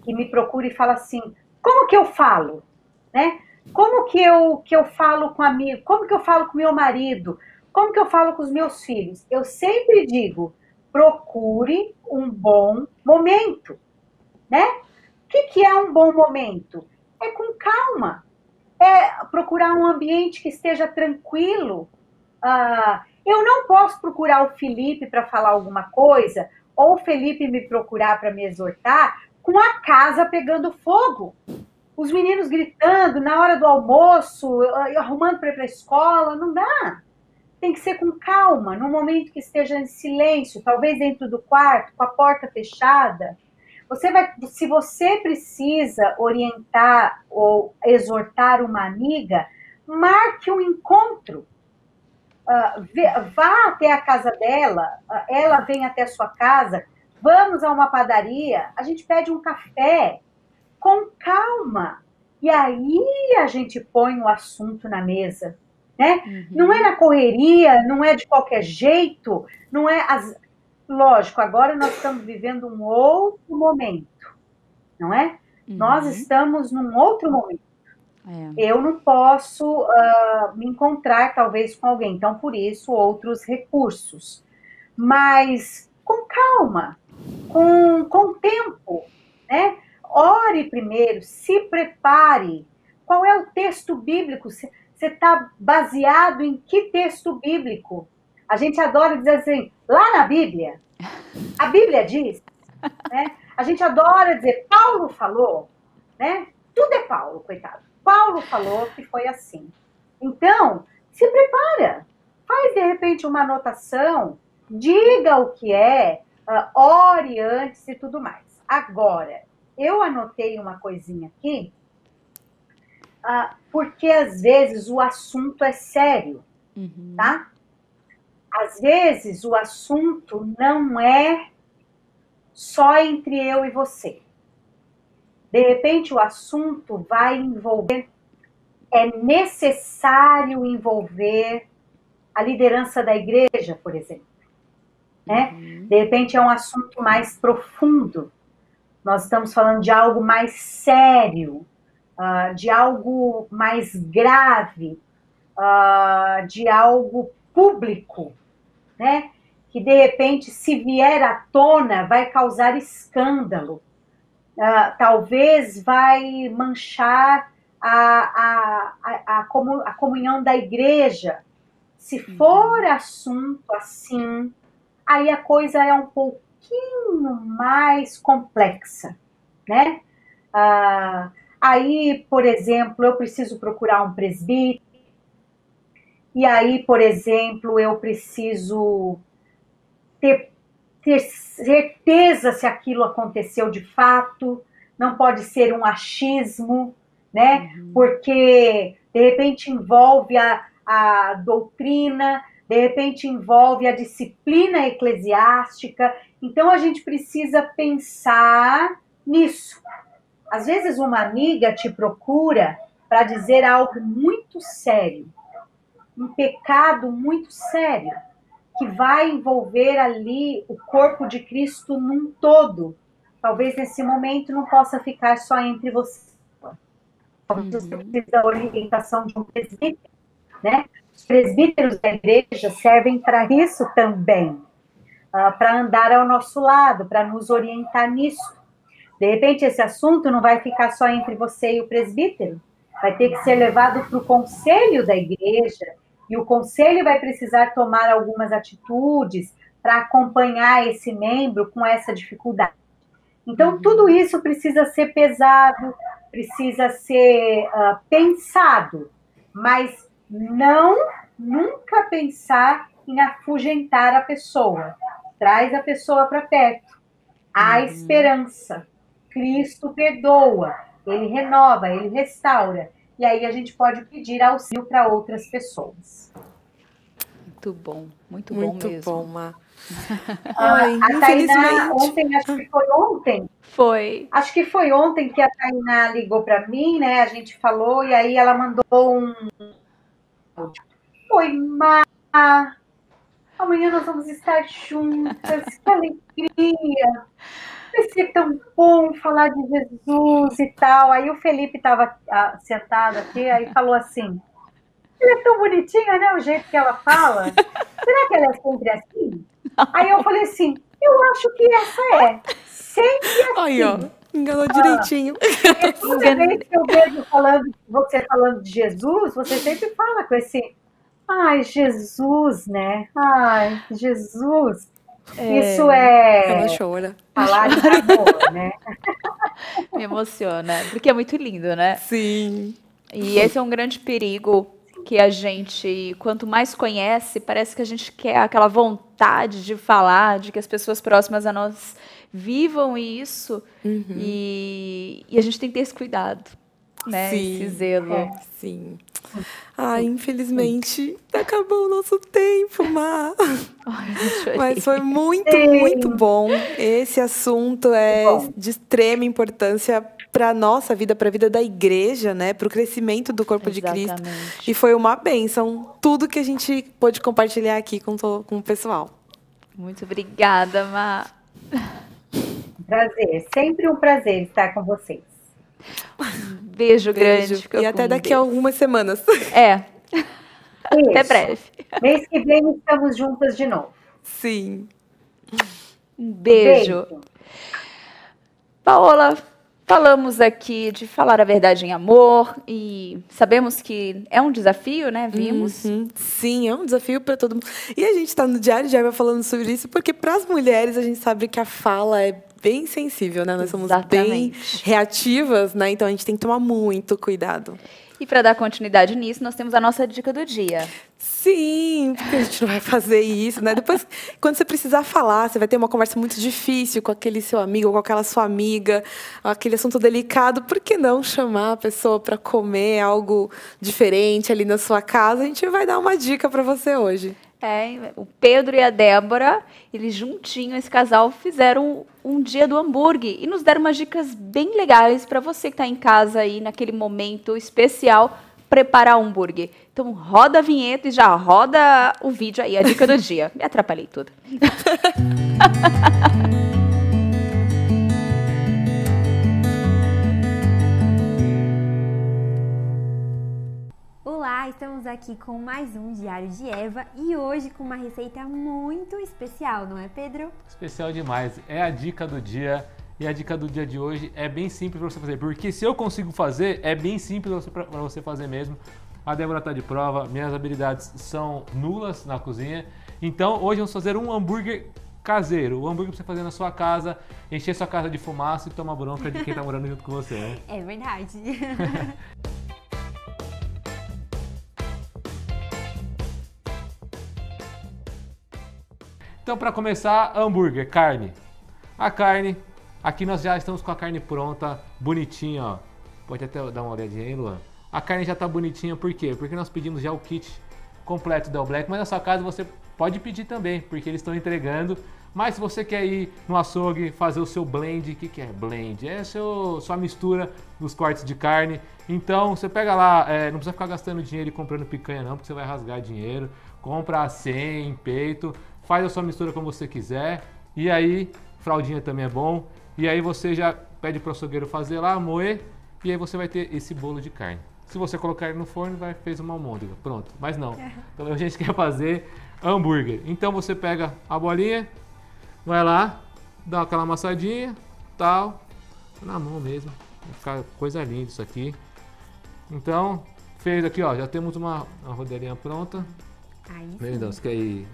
que me procura e fala assim, como que eu falo? Né? Como que eu falo com amigo? Como que eu falo com meu marido? Como que eu falo com os meus filhos? Eu sempre digo, procure um bom momento, né? O que é um bom momento? É com calma. É procurar um ambiente que esteja tranquilo. Eu não posso procurar o Felipe para falar alguma coisa, ou o Felipe me procurar para me exortar, com a casa pegando fogo. Os meninos gritando na hora do almoço, arrumando para ir para a escola, não dá. Tem que ser com calma, num momento que esteja em silêncio, talvez dentro do quarto, com a porta fechada. Se você precisa orientar ou exortar uma amiga, marque um encontro. Vá até a casa dela, ela vem até a sua casa, vamos a uma padaria, a gente pede um café, com calma. E aí a gente põe o assunto na mesa. né? Não é na correria, não é de qualquer jeito, não é... Lógico, agora nós estamos vivendo um outro momento, não é? Nós estamos num outro momento. Eu não posso me encontrar, talvez, com alguém. Então, por isso, outros recursos. Mas com calma, com tempo, né? Ore primeiro, se prepare. Qual é o texto bíblico? Você está baseado em que texto bíblico? A gente adora dizer assim, lá na Bíblia, a Bíblia diz, né? A gente adora dizer, Paulo falou, né? Tudo é Paulo, coitado. Paulo falou que foi assim. Então, se prepara. Faz, de repente, uma anotação, diga o que é, ore antes e tudo mais. Agora, eu anotei uma coisinha aqui, porque às vezes o assunto é sério, tá? Às vezes o assunto não é só entre eu e você. De repente o assunto vai envolver, é necessário envolver a liderança da igreja, por exemplo. Né? De repente é um assunto mais profundo. Nós estamos falando de algo mais sério, de algo mais grave, de algo público, né? Que de repente, se vier à tona, vai causar escândalo. Talvez vai manchar a comunhão da igreja. Se for assunto assim, aí a coisa é um pouquinho mais complexa, né? Aí, por exemplo, eu preciso procurar um presbítero, e aí, por exemplo, eu preciso ter certeza se aquilo aconteceu de fato, não pode ser um achismo, né? Porque, de repente, envolve a doutrina, de repente, envolve a disciplina eclesiástica, então a gente precisa pensar nisso. Às vezes, uma amiga te procura para dizer algo muito sério, um pecado muito sério, que vai envolver ali o corpo de Cristo num todo. Talvez nesse momento não possa ficar só entre você. Talvez você precise da orientação de um presbítero, né? Os presbíteros da igreja servem para isso também, para andar ao nosso lado, para nos orientar nisso. De repente, esse assunto não vai ficar só entre você e o presbítero, vai ter que ser levado para o conselho da igreja, e o conselho vai precisar tomar algumas atitudes para acompanhar esse membro com essa dificuldade. Então, tudo isso precisa ser pesado, precisa ser pensado, mas nunca pensar em afugentar a pessoa. Traz a pessoa para perto. Há esperança. Cristo perdoa, Ele renova, Ele restaura. E aí a gente pode pedir auxílio para outras pessoas. Muito bom mesmo. Muito bom, Má. A Tainá, ontem, acho que foi ontem. Foi. Acho que foi ontem que a Tainá ligou para mim, né? A gente falou e aí ela mandou um... Oi, Má. Amanhã nós vamos estar juntas. Que alegria. Vai ser tão bom falar de Jesus e tal. Aí o Felipe estava sentado aqui, aí falou assim, ele é tão bonitinha, né, o jeito que ela fala. Será que ela é sempre assim? Aí eu falei assim, eu acho que essa é. Sempre assim. Aí, ó, enganou direitinho. Toda vez que eu vejo você falando de Jesus, você sempre fala com esse, ai, Jesus, né? Ai, Jesus. Isso Ela chora. Falar de amor, né? Me emociona, porque é muito lindo, né? Sim. E esse é um grande perigo que a gente, quanto mais conhece, parece que a gente quer aquela vontade de falar, de que as pessoas próximas a nós vivam isso. E a gente tem que ter esse cuidado, né? Sim. Esse zelo. Sim. Infelizmente, acabou o nosso tempo, Má. Mas foi muito, muito bom. Esse assunto é de extrema importância para a nossa vida, para a vida da igreja, né? Para o crescimento do corpo de Cristo. E foi uma bênção, tudo que a gente pôde compartilhar aqui com o pessoal. Muito obrigada, Má. Prazer, sempre um prazer estar com vocês. Beijo grande. E até daqui a algumas semanas. Até breve. Mês que vem estamos juntas de novo. Sim. Um beijo. Paola, falamos aqui de falar a verdade em amor e sabemos que é um desafio, né? Vimos. Sim, é um desafio para todo mundo. E a gente está no Diário de Eva falando sobre isso porque para as mulheres a gente sabe que a fala é bem sensível, né? Nós somos bem reativas, né? Então a gente tem que tomar muito cuidado. E para dar continuidade nisso, nós temos a nossa dica do dia. Sim, porque a gente não vai fazer isso, né? Depois, quando você precisar falar, você vai ter uma conversa muito difícil com aquele seu amigo ou com aquela sua amiga, aquele assunto delicado, por que não chamar a pessoa para comer algo diferente ali na sua casa? A gente vai dar uma dica para você hoje. O Pedro e a Débora, eles juntinhos, esse casal, fizeram um dia do hambúrguer e nos deram umas dicas bem legais para você que está em casa aí naquele momento especial, preparar um hambúrguer. Então roda a vinheta e já roda o vídeo aí, a dica do dia. Me atrapalhei tudo. Olá, estamos aqui com mais um Diário de Eva e hoje com uma receita muito especial, não é, Pedro? Especial demais, é a dica do dia e a dica do dia de hoje é bem simples para você fazer, porque se eu consigo fazer, é bem simples para você fazer mesmo. A Débora está de prova, minhas habilidades são nulas na cozinha, então hoje vamos fazer um hambúrguer caseiro, o hambúrguer para você fazer na sua casa, encher sua casa de fumaça e tomar bronca de quem está morando junto com você, né? É verdade. Então, para começar, hambúrguer, carne. A carne, aqui nós já estamos com a carne pronta, bonitinha, ó. Pode até dar uma olhadinha aí, Luan. A carne já está bonitinha, por quê? Porque nós pedimos já o kit completo da Del Black, mas na sua casa você pode pedir também, porque eles estão entregando. Mas se você quer ir no açougue fazer o seu blend, o que é blend? É sua mistura dos cortes de carne. Então, você pega lá, não precisa ficar gastando dinheiro e comprando picanha não, porque você vai rasgar dinheiro. Compra a 100, peito, faz a sua mistura como você quiser. E aí, fraldinha também é bom. E aí você já pede para o açougueiro fazer lá, moer. E aí você vai ter esse bolo de carne. Se você colocar ele no forno, fez uma almôndega. Pronto. Mas não. Então a gente quer fazer hambúrguer. Então você pega a bolinha, vai lá, dá aquela amassadinha, tal. Na mão mesmo. Vai ficar coisa linda isso aqui. Então, fez aqui, ó. Já temos uma rodelinha pronta. Aí Então, você quer ir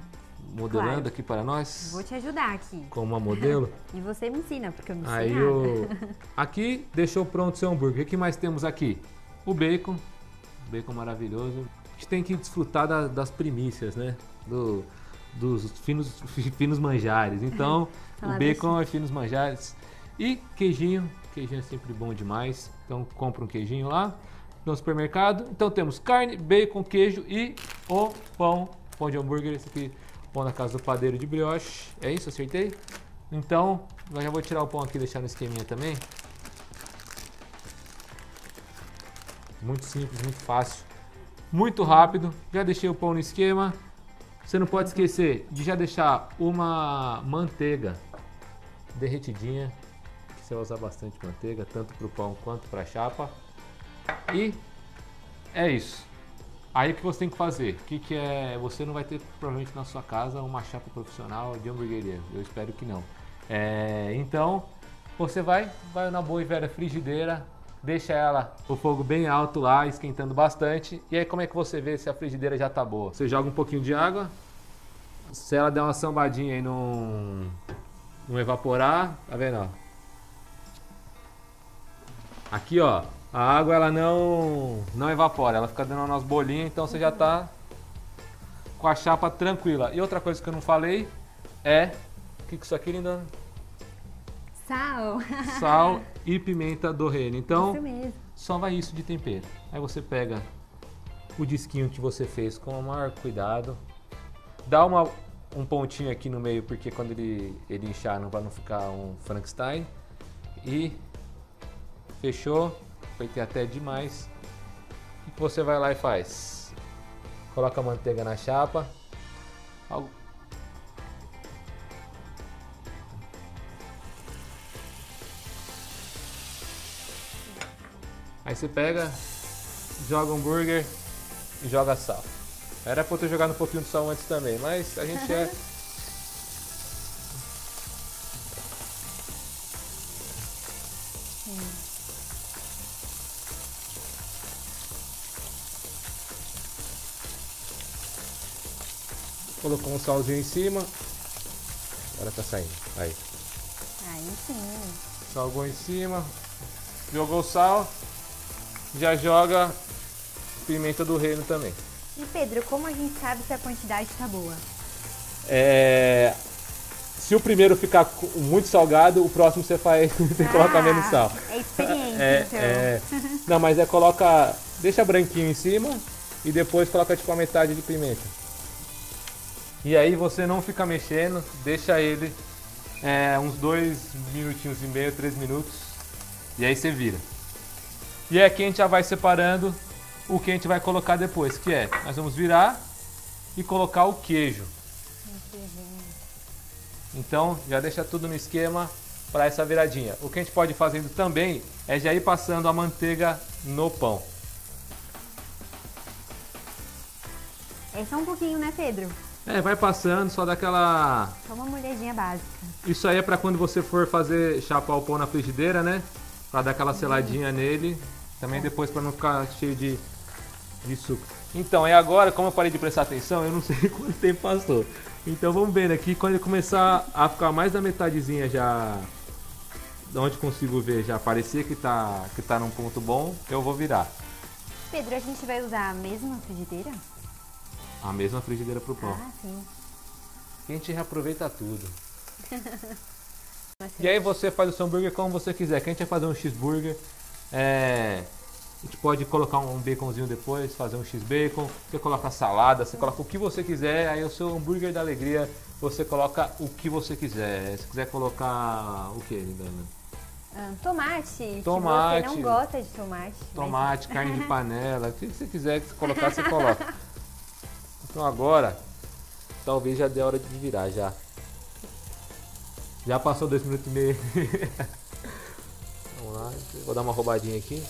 modelando aqui para nós? Vou te ajudar aqui. Como uma modelo? E você me ensina, porque eu não sei Aí nada. Aqui deixou pronto o seu hambúrguer. O que mais temos aqui? O bacon. Bacon maravilhoso. A gente tem que desfrutar das primícias, né? Dos finos manjares. Então, o bacon é finos manjares. E queijinho. Queijinho é sempre bom demais. Então, compra um queijinho lá no supermercado. Então, temos carne, bacon, queijo e o pão de hambúrguer. Esse aqui, pão na casa do padeiro de brioche. É isso? Acertei? Então, eu já vou tirar o pão aqui e deixar no esqueminha também. Muito simples, muito fácil, muito rápido. Já deixei o pão no esquema. Você não pode esquecer de já deixar uma manteiga derretidinha. Você vai usar bastante manteiga, tanto para o pão quanto para a chapa. E é isso. Aí o que você tem que fazer? Que é? Você não vai ter provavelmente na sua casa uma chapa profissional de hamburgueria. Eu espero que não. Então você vai na boa e velha frigideira. Deixa ela, o fogo bem alto lá, esquentando bastante. E aí como é que você vê se a frigideira já tá boa? Você joga um pouquinho de água. Se ela der uma sambadinha aí não evaporar, tá vendo, ó? Aqui, ó, a água ela não evapora, ela fica dando umas bolinhas, então você já tá com a chapa tranquila. E outra coisa que eu não falei é... O que é isso aqui, linda? Sal. Sal e pimenta do reino. Então, isso mesmo. Só vai isso de tempero. Aí você pega o disquinho que você fez com o maior cuidado. Dá um pontinho aqui no meio, porque quando ele inchar não vai não ficar um Frankenstein. E Fechou? Apertei até demais. O que você vai lá e faz? Coloca a manteiga na chapa. Aí você pega, joga o hambúrguer e joga sal. Era pra eu ter jogado um pouquinho de sal antes também, mas a gente é... Colocou um salzinho em cima. Agora tá saindo. Aí. Aí sim. Salgou em cima. Jogou o sal. Já joga pimenta do reino também. E Pedro, como a gente sabe se a quantidade tá boa? Se o primeiro ficar muito salgado, o próximo você faz, você coloca menos sal. É experiência, então. Não, mas deixa branquinho em cima e depois coloca tipo a metade de pimenta. E aí você não fica mexendo, deixa ele uns 2 minutinhos e meio, 3 minutos. E aí você vira. E aqui a gente já vai separando o que a gente vai colocar depois, que é, nós vamos virar e colocar o queijo. Então já deixa tudo no esquema para essa viradinha. O que a gente pode ir fazendo também é já ir passando a manteiga no pão. É só um pouquinho, né, Pedro? Vai passando, só daquela... Só uma molhadinha básica. Isso aí é para quando você for chapar o pão na frigideira, né? Para dar aquela seladinha nele. Também depois para não ficar cheio de suco. Então, agora, como eu parei de prestar atenção, eu não sei quanto tempo passou. Então vamos ver aqui, quando ele começar a ficar mais da metadezinha já... De onde consigo ver já parecer que tá num ponto bom, eu vou virar. Pedro, a gente vai usar a mesma frigideira? A mesma frigideira pro pão. Ah, sim. A gente reaproveita tudo. E aí você faz o seu hambúrguer como você quiser. Que a gente vai fazer um cheeseburger. A gente pode colocar um baconzinho depois, fazer um x-bacon. Você coloca salada, você coloca o que você quiser. Aí o seu hambúrguer da alegria, você coloca o que você quiser. Se quiser colocar o que, Lindana? Tomate. Tomate. Se você não gosta de tomate. Tomate, carne de panela. O que você quiser colocar, você coloca. Então agora, talvez já dê hora de virar já. Já passou 2 minutos e meio. Vamos lá, vou dar uma roubadinha aqui.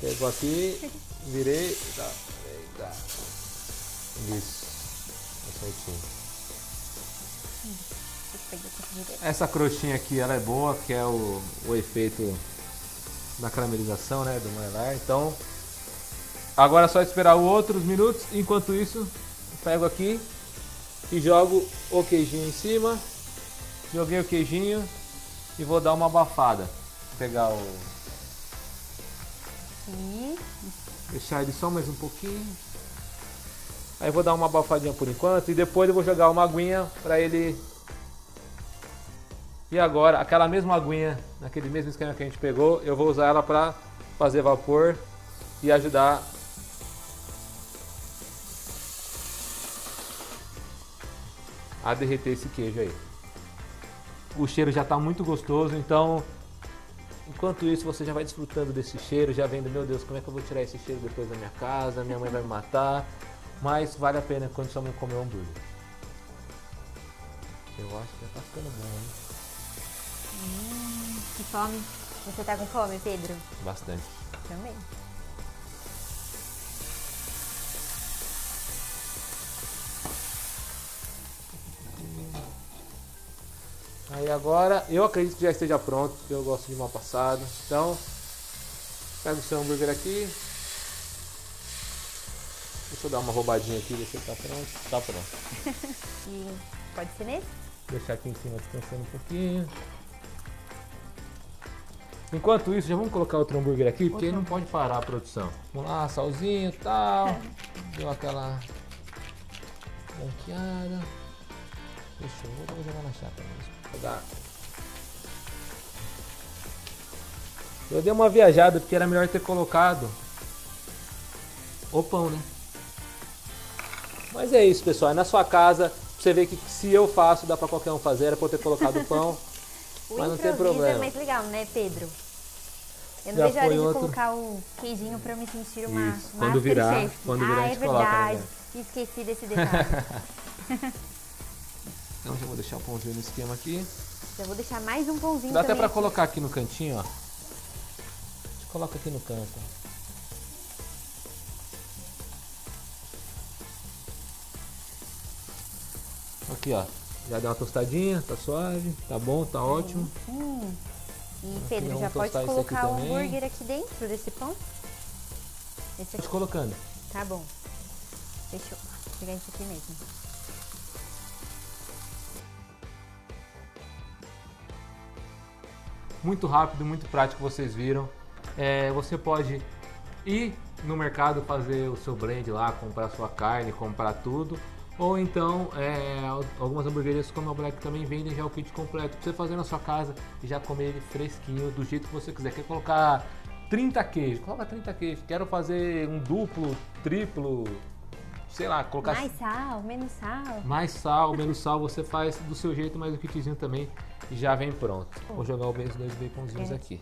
Pegou aqui, virei. Eita. Isso. Tá certinho. Essa crostinha aqui, ela é boa, que é o efeito da caramelização, né, do Maillard. Então, agora é só esperar outros minutos. Enquanto isso, eu pego aqui e jogo o queijinho em cima. Joguei o queijinho e vou dar uma abafada. Vou pegar o... Deixar ele só mais um pouquinho. Aí vou dar uma abafadinha por enquanto e depois eu vou jogar uma aguinha para ele... E agora, aquela mesma aguinha, naquele mesmo esquema que a gente pegou, eu vou usar ela para fazer vapor e ajudar a derreter esse queijo aí. O cheiro já está muito gostoso, então enquanto isso você já vai desfrutando desse cheiro, já vendo, meu Deus, como é que eu vou tirar esse cheiro depois da minha casa, minha mãe vai me matar, mas vale a pena quando sua mãe comer um hambúrguer. Eu acho que já tá ficando bom, hein? Que fome. Você tá com fome, Pedro? Bastante. Também. Aí agora, eu acredito que já esteja pronto, porque eu gosto de mal passado. Então, pega o seu hambúrguer aqui. Deixa eu dar uma roubadinha aqui, ver se ele tá pronto. Tá pronto. E pode ser nesse? Deixar aqui em cima descansando um pouquinho. Enquanto isso, já vamos colocar outro hambúrguer aqui, porque ele não pode parar a produção. Vamos lá, salzinho e tal. Deu aquela branqueada. Fechou, vou jogar na chapa mesmo. Eu dei uma viajada porque era melhor ter colocado o pão, né? Mas é isso, pessoal. É na sua casa. Você vê que se eu faço, dá pra qualquer um fazer. Era pra eu ter colocado o pão. Mas não tem improviso problema. é mais legal, né, Pedro? Eu não Já vejo a hora foi de outro. colocar o queijinho pra eu me sentir uma Isso, quando virar, Masterchef. quando virar a é gente coloca, verdade. né? Esqueci desse detalhe. Então já vou deixar o pãozinho no esquema aqui. Já vou deixar mais um pãozinho Dá até também pra aqui. colocar aqui no cantinho, ó. A gente coloca aqui no canto. Aqui, ó. Já deu uma tostadinha, tá suave, tá bom, tá ótimo. E Pedro, vamos já pode tostar isso colocar aqui o também. hambúrguer aqui dentro desse pão? Esse Pode aqui. colocando. Tá bom. Fechou. Vou pegar esse aqui mesmo. Muito rápido, muito prático, vocês viram. Você pode ir no mercado fazer o seu blend lá, comprar sua carne, comprar tudo. Ou então, algumas hamburguerias como a Black também vendem já o kit completo pra você fazer na sua casa e já comer ele fresquinho, do jeito que você quiser. Quer colocar 30 queijos? Coloca 30 queijos. Quero fazer um duplo, triplo, sei lá, colocar Mais sal, menos sal. mais sal, menos sal, você faz do seu jeito, mas o kitzinho também já vem pronto. Vou jogar os dois baconzinhos aqui.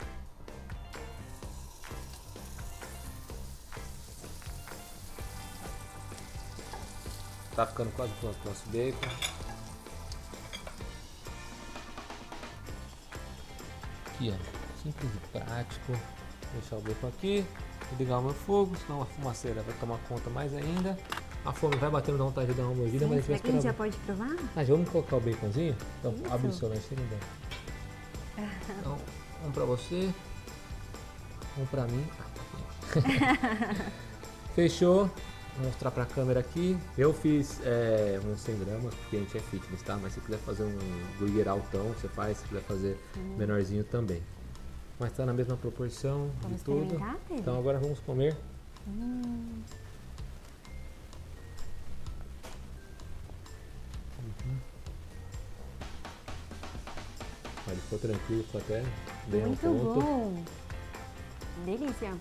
Tá ficando quase pronto o nosso bacon. Aqui, ó, simples e prático. Vou deixar o bacon aqui, vou ligar o meu fogo, senão a fumaceira vai tomar conta mais ainda. A fome vai batendo da vontade de dar uma mordida, mas a gente vai Será que a gente já esperar. pode provar? Ah, já vamos colocar o baconzinho? Então, Isso. abre o seu lanchinho dentro. Então, um pra você, um pra mim. Fechou. Vou mostrar pra câmera aqui. Eu fiz uns 100 gramas, porque a gente é fitness, tá? Mas se quiser fazer um burger altão, você faz. Se quiser fazer menorzinho também. Mas tá na mesma proporção Vamos de tudo. experimentar, Pedro? Então agora vamos comer. Ele ficou tranquilo, ficou até bem Muito ao ponto. bom. Delícia.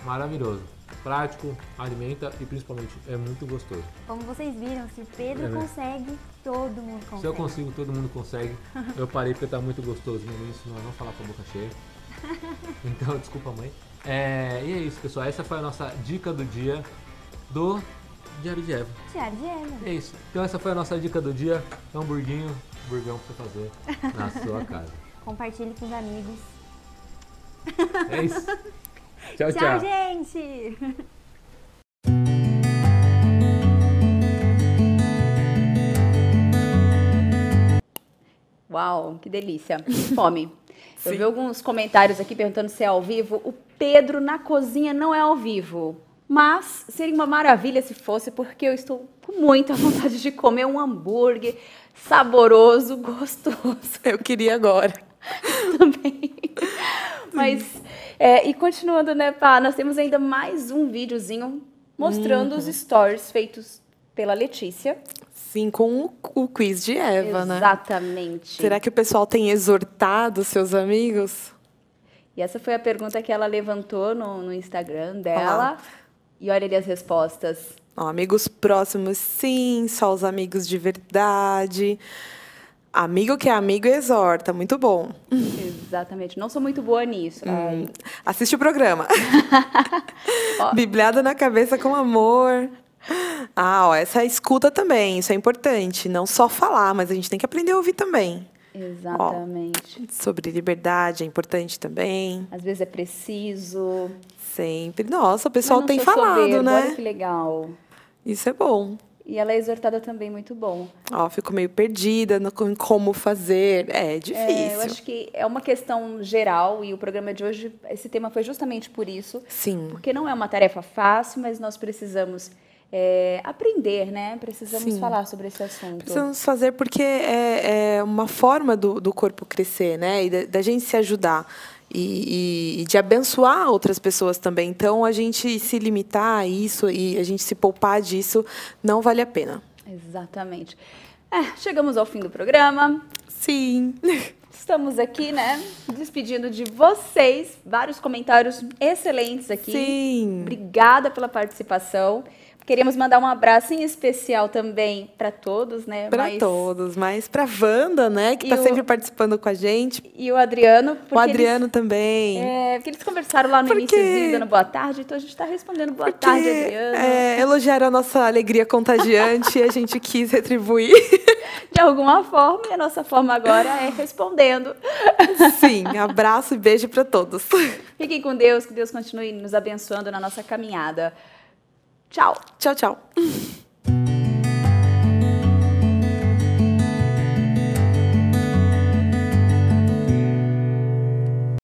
Maravilhoso. Prático, alimenta e principalmente é muito gostoso. Como vocês viram, se o Pedro É, né? consegue, todo mundo consegue. Se eu consigo, todo mundo consegue. Eu parei porque tá muito gostoso no início, senão eu não falar com a boca cheia. Então, desculpa, mãe. E é isso, pessoal. Essa foi a nossa dica do dia do Diário de Eva. Diário de Eva. É isso. Então essa foi a nossa dica do dia. Hamburguinho, burgão pra você fazer na sua casa. Compartilhe com os amigos. É isso. Tchau, Tchau, tchau. gente! Uau, que delícia. Fome. Eu vi alguns comentários aqui perguntando se é ao vivo. O Pedro na cozinha não é ao vivo. Mas seria uma maravilha se fosse, porque eu estou com muita vontade de comer um hambúrguer saboroso, gostoso Eu queria agora. também. Mas, e continuando, né, Pá, nós temos ainda mais um videozinho mostrando os stories feitos pela Letícia. Sim, com o quiz de Eva, né? Exatamente. Será que o pessoal tem exortado seus amigos? E essa foi a pergunta que ela levantou no Instagram dela. E olha ali as respostas. Ó, amigos próximos, sim. Só os amigos de verdade. Amigo que é amigo exorta. Muito bom. Exatamente. Não sou muito boa nisso. Assiste o programa. Bibliada na cabeça com amor. Essa escuta também. Isso é importante. Não só falar, mas a gente tem que aprender a ouvir também. Exatamente. Sobre liberdade é importante também. Às vezes é preciso. Sempre. Nossa, o pessoal Mas não tem sou falado, soberbo, né? Olha que legal. Isso é bom. E ela é exortada também, muito bom. Fico meio perdida em como fazer. É difícil. Eu acho que é uma questão geral e o programa de hoje, esse tema foi justamente por isso. Sim. Porque não é uma tarefa fácil, mas nós precisamos aprender, né? Precisamos Sim. falar sobre esse assunto. Precisamos fazer porque é uma forma do corpo crescer, né? E da gente se ajudar. E de abençoar outras pessoas também. Então, a gente se limitar a isso e a gente se poupar disso não vale a pena. Exatamente. Chegamos ao fim do programa. Sim. Estamos aqui, né, despedindo de vocês. Vários comentários excelentes aqui. Sim. Obrigada pela participação. Queríamos mandar um abraço em especial também para todos, né? Para todos, mas para Wanda, né? Que está sempre participando com a gente. E o Adriano. O Adriano também. Porque eles conversaram lá no iníciozinho, dando boa tarde, então a gente está respondendo boa tarde, Adriano. Elogiaram a nossa alegria contagiante e a gente quis retribuir. De alguma forma, e a nossa forma agora é respondendo. Sim, abraço e beijo para todos. Fiquem com Deus, que Deus continue nos abençoando na nossa caminhada. Tchau. Tchau, tchau.